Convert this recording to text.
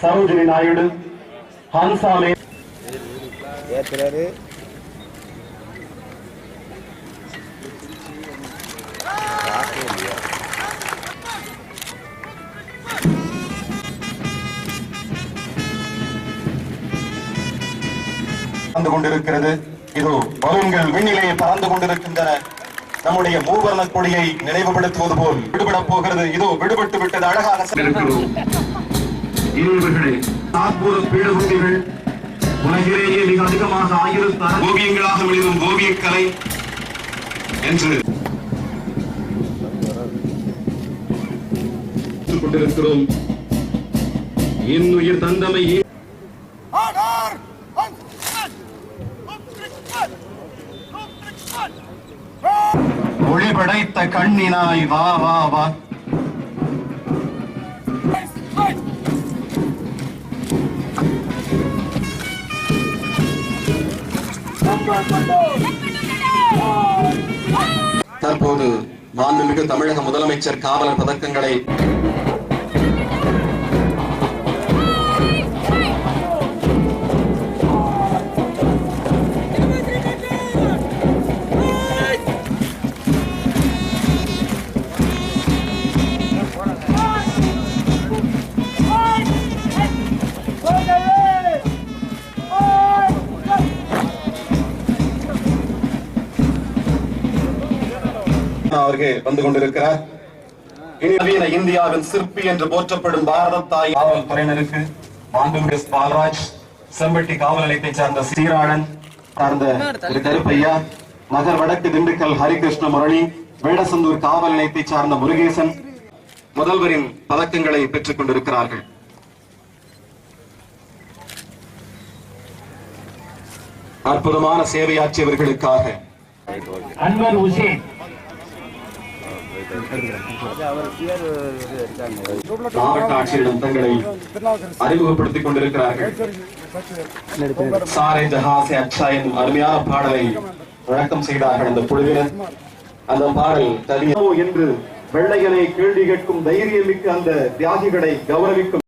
சரோஜினி நாயுடு, ஹன்சாமே பறந்து கொண்டிருக்கிறது. இது பலூன்கள் விண்ணிலே பறந்து கொண்டிருக்கின்றன. நம்முடைய மூவர்ண கொடியை நினைவுபடுத்துவது போல் விடுபடப் போகிறது. இதோ விடுபட்டு விட்டது. அழகாக பீடபூதிகள் உலகிலேயே மிக அதிகமாக 1000 ஓவியங்களாக வெளிவரும் ஓவியக்கலை என்று கொண்டிருக்கிறோம். இன்னுயிர் தந்தமை ஒளி படைத்த கண்ணினாய் வா வா வா. தற்போது மாண்புமிகு தமிழக முதலமைச்சர் காவலர் பதக்கங்களை அவர்கள் வந்து கொண்டிருக்கிறார். நவீன இந்தியாவின் சிற்பி என்று போற்றப்படும் பாரத தாய் காவல்துறையினருக்கு மாண்புமிகு பால்ராஜ், செம்பட்டி காவல் நிலையத்தை சார்ந்த சீராளன் சார்ந்த கருப்பையா, நகர் வடக்கு திண்டுக்கல் ஹரிகிருஷ்ண முரளி, வேடசந்தூர் காவல் நிலையத்தை சார்ந்த முருகேசன் முதல்வரின் பதக்கங்களை பெற்றுக் கொண்டிருக்கிறார்கள். அற்புதமான சேவையாற்றியவர்களுக்காக அன்வர் உசேன் மாவட்ட ஆட்சியரிடம் தங்களை அறிமுகப்படுத்திக் கொண்டிருக்கிறார்கள். சாரே ஜஹாசே அச்சா என்னும் அருமையான பாடலை வழக்கம் செய்தார்கள் அந்த குழுவினர். அந்த பாடல் தனியோ என்று வெள்ளையனை கேள்வி கேட்கும் தைரியமிக்க அந்த தியாகிகளை கௌரவிக்கும்